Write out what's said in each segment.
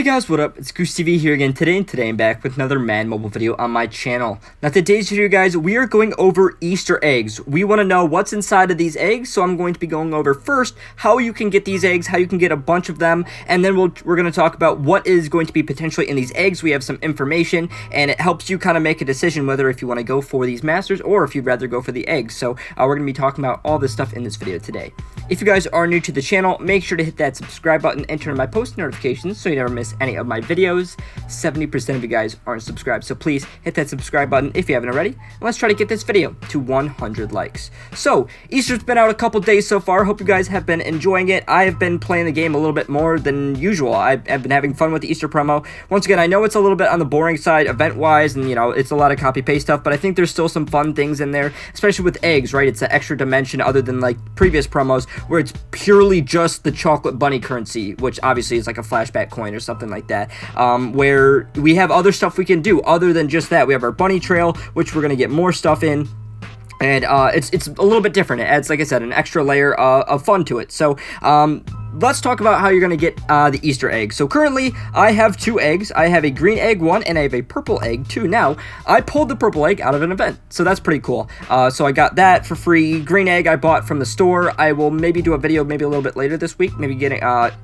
Hey guys, what up? It's Goose TV here again today, and today I'm back with another Madden mobile video on my channel. Now today's video, guys, we are going over Easter eggs. We want to know what's inside of these eggs, so I'm going to be going over first how you can get these eggs, how you can get a bunch of them, and then we're going to talk about what is going to be potentially in these eggs. We have some information, and it helps you kind of make a decision whether if you want to go for these masters or if you'd rather go for the eggs. So we're going to be talking about all this stuff in this video today. If you guys are new to the channel, make sure to hit that subscribe button and turn on my post notifications so you never miss any of my videos. 70% of you guys aren't subscribed, so please hit that subscribe button if you haven't already. And let's try to get this video to 100 likes. So, Easter's been out a couple days so far. Hope you guys have been enjoying it. I have been playing the game a little bit more than usual. I've been having fun with the Easter promo. Once again, I know it's a little bit on the boring side event-wise, and, you know, it's a lot of copy-paste stuff, but I think there's still some fun things in there, especially with eggs, right? It's an extra dimension other than, like, previous promos, where it's purely just the chocolate bunny currency, which obviously is like a flashback coin or something like that, where we have other stuff we can do other than just that. We have our bunny trail, which we're going to get more stuff in. And it's a little bit different. It adds, like I said, an extra layer of fun to it. So let's talk about how you're going to get the Easter egg. So currently, I have two eggs. I have a green egg 1, and I have a purple egg 2. Now, I pulled the purple egg out of an event, so that's pretty cool. So I got that for free. Green egg I bought from the store. I will maybe do a video maybe a little bit later this week, maybe getting,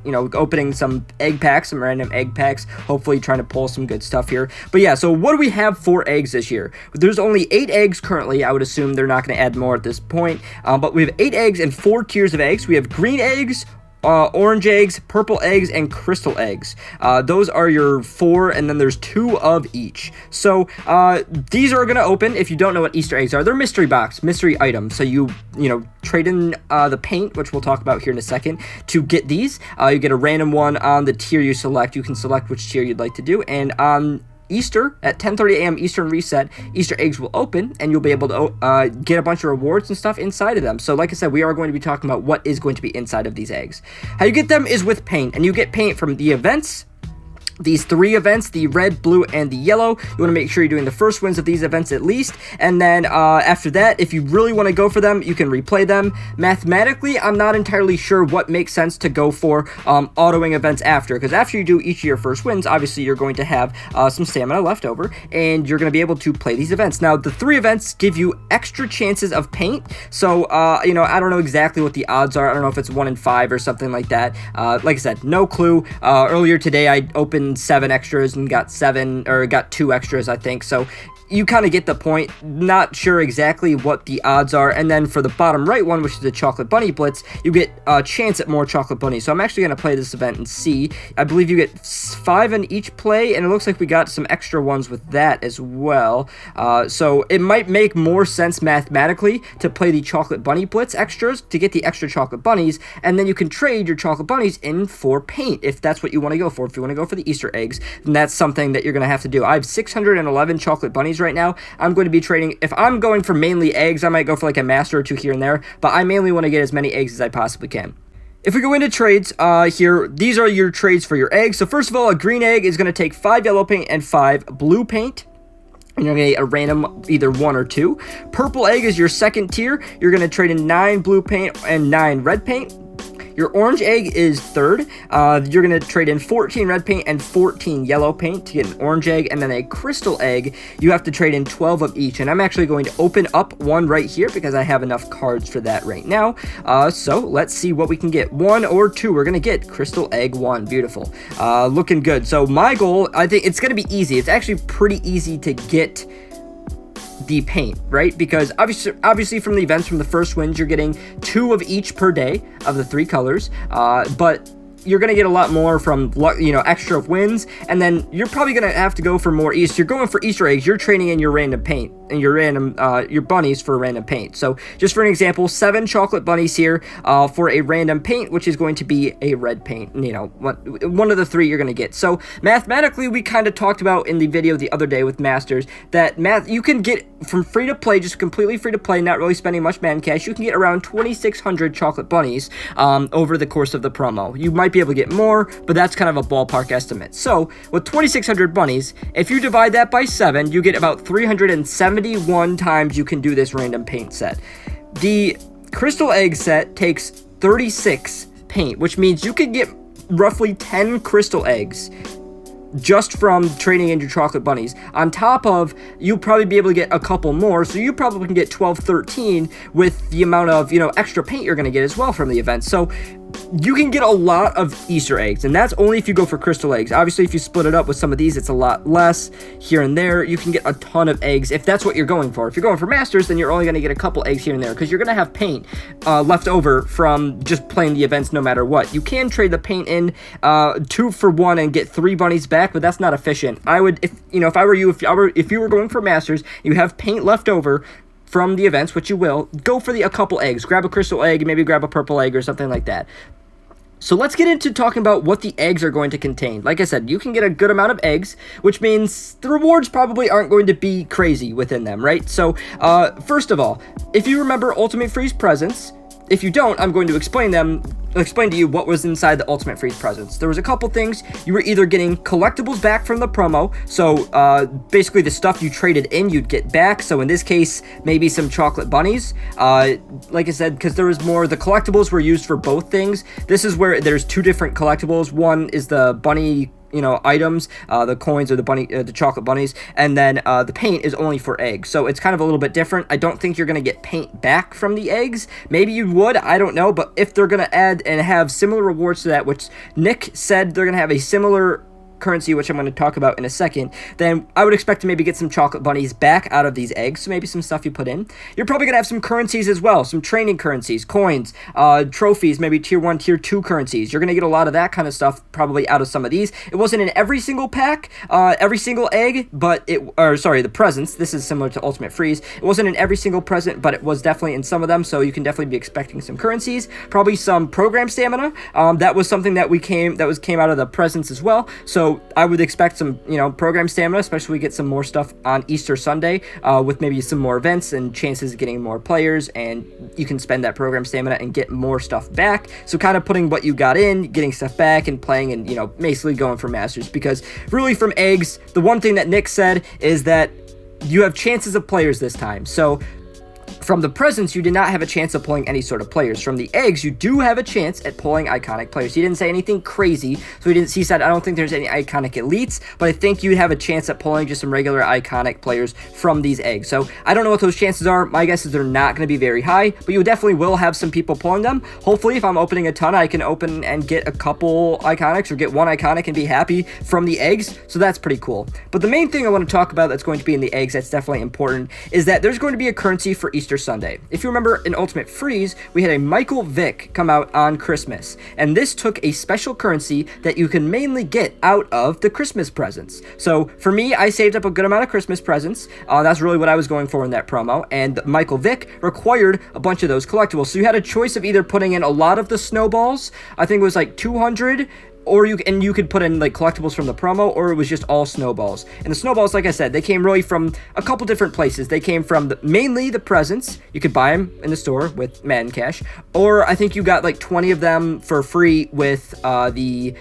you know, opening some egg packs, some random egg packs, hopefully trying to pull some good stuff here. But yeah, so what do we have for eggs this year? There's only 8 eggs currently. I would assume they're not going to add more at this point, but we have 8 eggs and 4 tiers of eggs. We have green eggs, orange eggs, purple eggs, and crystal eggs. Those are your 4, and then there's 2 of each. So these are going to open. If you don't know what Easter eggs are, they're mystery box, mystery items. So you know, trade in the paint, which we'll talk about here in a second, to get these. You get a random one on the tier you select. You can select which tier you'd like to do, and on Easter at 10:30 a.m. Eastern reset, Easter eggs will open, and you'll be able to get a bunch of rewards and stuff inside of them. So like I said, we are going to be talking about what is going to be inside of these eggs. How you get them is with paint, and you get paint from the events. These 3 events, the red, blue, and the yellow. You want to make sure you're doing the first wins of these events at least. And then after that, if you really want to go for them, you can replay them. Mathematically, I'm not entirely sure what makes sense to go for autoing events after. Because after you do each of your first wins, obviously you're going to have some stamina left over. And you're going to be able to play these events. Now, the 3 events give you extra chances of paint. So, you know, I don't know exactly what the odds are. I don't know if it's 1 in 5 or something like that. Like I said, no clue. Earlier today, I opened 7 extras and got 2 extras, I think. So you kind of get the point. Not sure exactly what the odds are. And then for the bottom right one, which is the chocolate bunny blitz, you get a chance at more chocolate bunnies. So I'm actually going to play this event and see. I believe you get 5 in each play, and it looks like we got some extra ones with that as well. So it might make more sense mathematically to play the chocolate bunny blitz extras to get the extra chocolate bunnies, and then you can trade your chocolate bunnies in for paint if that's what you want to go for. If you want to go for the Easter eggs, then that's something that you're going to have to do. I have 611 chocolate bunnies right now. I'm going to be trading. If I'm going for mainly eggs, I might go for like a master or 2 here and there, but I mainly want to get as many eggs as I possibly can. If we go into trades here, these are your trades for your eggs. So first of all, a green egg is going to take 5 yellow paint and 5 blue paint. And you're going to get a random either 1 or 2. Purple egg is your second tier. You're going to trade in 9 blue paint and 9 red paint. Your orange egg is third. You're going to trade in 14 red paint and 14 yellow paint to get an orange egg. And then a crystal egg, you have to trade in 12 of each. And I'm actually going to open up one right here because I have enough cards for that right now. So let's see what we can get. 1 or 2, we're going to get crystal egg 1. Beautiful. Looking good. So my goal, I think it's going to be easy. It's actually pretty easy to get the paint, right? Because obviously from the events, from the first wins, you're getting 2 of each per day of the 3 colors, but you're going to get a lot more from, you know, extra wins, and then you're probably going to have to go for more Easter. You're going for Easter eggs, you're trading in your random paint, and your bunnies for random paint. So just for an example, 7 chocolate bunnies here for a random paint, which is going to be a red paint. You know, one of the 3 you're going to get. So mathematically, we kind of talked about in the video the other day with Masters that you can get from free to play, just completely free to play, not really spending much Madden cash. You can get around 2,600 chocolate bunnies over the course of the promo. You might be able to get more, but that's kind of a ballpark estimate. So with 2,600 bunnies, if you divide that by 7, you get about 371 times you can do this random paint set. The crystal egg set takes 36 paint, which means you could get roughly 10 crystal eggs just from trading in your chocolate bunnies. On top of, you'll probably be able to get a couple more, so you probably can get 12, 13 with the amount of, extra paint you're going to get as well from the event. So you can get a lot of Easter eggs, and that's only if you go for crystal eggs. Obviously, if you split it up with some of these, it's a lot less here and there. You can get a ton of eggs if that's what you're going for. If you're going for masters, then you're only going to get a couple eggs here and there, because you're going to have paint left over from just playing the events no matter what. You can trade the paint in 2 for 1 and get 3 bunnies back, but that's not efficient. I would, if I were you, if you were going for masters, you have paint left over from the events, which you will, go for a couple eggs. Grab a crystal egg, maybe grab a purple egg or something like that. So let's get into talking about what the eggs are going to contain. Like I said, you can get a good amount of eggs, which means the rewards probably aren't going to be crazy within them, right? So, first of all, if you remember Ultimate Freeze presents, if you don't, I'm going to explain to you what was inside the Ultimate Freeze presents. There was a couple things. You were either getting collectibles back from the promo, so basically the stuff you traded in, you'd get back. So in this case, maybe some chocolate bunnies. Like I said, because there was more, the collectibles were used for both things. This is where there's 2 different collectibles. One is the bunny items, the coins or the chocolate bunnies, and then the paint is only for eggs. So it's kind of a little bit different. I don't think you're going to get paint back from the eggs. Maybe you would, I don't know, but if they're going to add and have similar rewards to that, which Nick said they're going to have a similar currency, which I'm going to talk about in a second, then I would expect to maybe get some chocolate bunnies back out of these eggs. So maybe some stuff you put in. You're probably going to have some currencies as well, some training currencies, coins, trophies, maybe tier 1, tier 2 currencies. You're going to get a lot of that kind of stuff probably out of some of these. It wasn't in every single pack, every single egg, but the presents. This is similar to Ultimate Freeze. It wasn't in every single present, but it was definitely in some of them, so you can definitely be expecting some currencies, probably some program stamina. That was something that came out of the presents as well. So I would expect some, program stamina, especially we get some more stuff on Easter Sunday with maybe some more events and chances of getting more players, and you can spend that program stamina and get more stuff back. So kind of putting what you got in, getting stuff back, and playing and, basically going for masters, because really from eggs, the one thing that Nick said is that you have chances of players this time. So from the presents, you did not have a chance of pulling any sort of players. From the eggs, you do have a chance at pulling iconic players. He didn't say anything crazy, so he said, I don't think there's any iconic elites, but I think you'd have a chance at pulling just some regular iconic players from these eggs. So I don't know what those chances are. My guess is they're not going to be very high, but you definitely will have some people pulling them. Hopefully, if I'm opening a ton, I can open and get a couple iconics or get one iconic and be happy from the eggs, so that's pretty cool. But the main thing I want to talk about that's going to be in the eggs that's definitely important is that there's going to be a currency for Easter Sunday. If you remember in Ultimate Freeze, we had a Michael Vick come out on Christmas, and this took a special currency that you can mainly get out of the Christmas presents. So for me, I saved up a good amount of Christmas presents. That's really what I was going for in that promo, and Michael Vick required a bunch of those collectibles. So you had a choice of either putting in a lot of the snowballs, I think it was like 200, or you could put in like collectibles from the promo, or it was just all snowballs. And the snowballs, like I said, they came really from a couple different places. They came from mainly the presents. You could buy them in the store with Madden Cash, or I think you got like 20 of them for free with the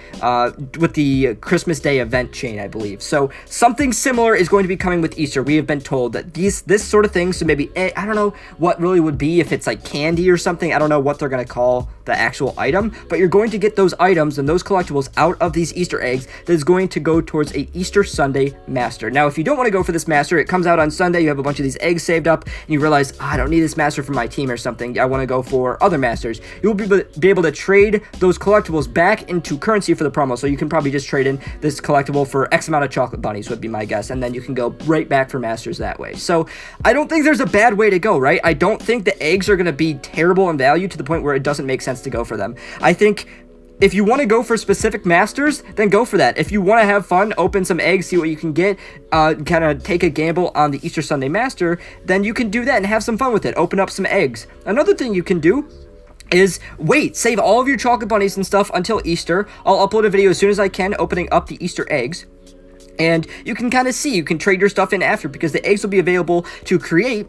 Christmas Day event chain, I believe. So something similar is going to be coming with Easter. We have been told that this sort of thing. So maybe I don't know what really would be if it's like candy or something. I don't know what they're gonna call the actual item, but you're going to get those items and those collectibles out of these Easter eggs that is going to go towards a Easter Sunday master. Now, if you don't want to go for this master, it comes out on Sunday, you have a bunch of these eggs saved up, and you realize, I don't need this master for my team or something, I want to go for other masters. You will be able to trade those collectibles back into currency for the promo, so you can probably just trade in this collectible for X amount of chocolate bunnies would be my guess, and then you can go right back for masters that way. So I don't think there's a bad way to go, right? I don't think the eggs are going to be terrible in value to the point where it doesn't make sense to go for them. I think if you want to go for specific masters, then go for that. If you want to have fun, open some eggs, see what you can get, kind of take a gamble on the Easter Sunday master, then you can do that and have some fun with it. Open up some eggs. Another thing you can do is save all of your chocolate bunnies and stuff until Easter. I'll upload a video as soon as I can opening up the Easter eggs. And you can kind of see, you can trade your stuff in after, because the eggs will be available to create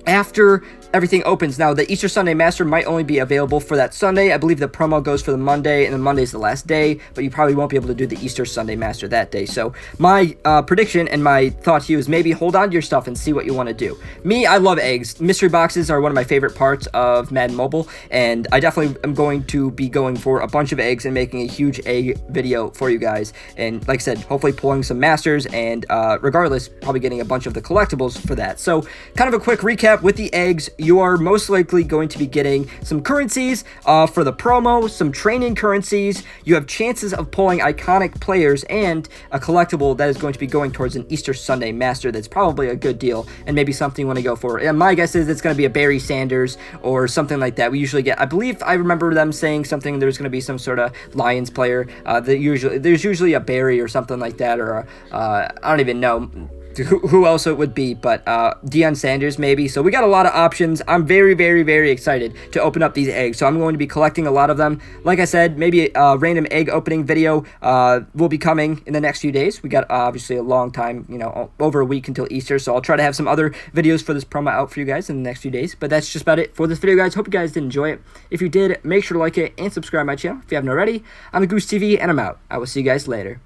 after everything opens. Now, the Easter Sunday Master might only be available for that Sunday. I believe the promo goes for the Monday, and then Monday's the last day, but you probably won't be able to do the Easter Sunday Master that day. So my prediction and my thought to you is maybe hold on to your stuff and see what you want to do. Me, I love eggs. Mystery boxes are one of my favorite parts of Madden Mobile, and I definitely am going to be going for a bunch of eggs and making a huge egg video for you guys. And like I said, hopefully pulling some masters, and regardless, probably getting a bunch of the collectibles for that. So kind of a quick recap with the eggs. You are most likely going to be getting some currencies for the promo, some training currencies. You have chances of pulling iconic players and a collectible that is going to be going towards an Easter Sunday Master. That's probably a good deal and maybe something you want to go for. And my guess is it's going to be a Barry Sanders or something like that. We usually get, I believe I remember them saying something, there's going to be some sort of Lions player. There's usually a Barry or something like that, or I don't even know who else it would be, but Deion Sanders maybe. So we got a lot of options. I'm very, very, very excited to open up these eggs. So I'm going to be collecting a lot of them. Like I said, maybe a random egg opening video will be coming in the next few days. We got obviously a long time, you know, over a week until Easter. So I'll try to have some other videos for this promo out for you guys in the next few days. But that's just about it for this video, guys. Hope you guys did enjoy it. If you did, make sure to like it and subscribe to my channel if you haven't already. I'm the Goose TV, and I'm out. I will see you guys later.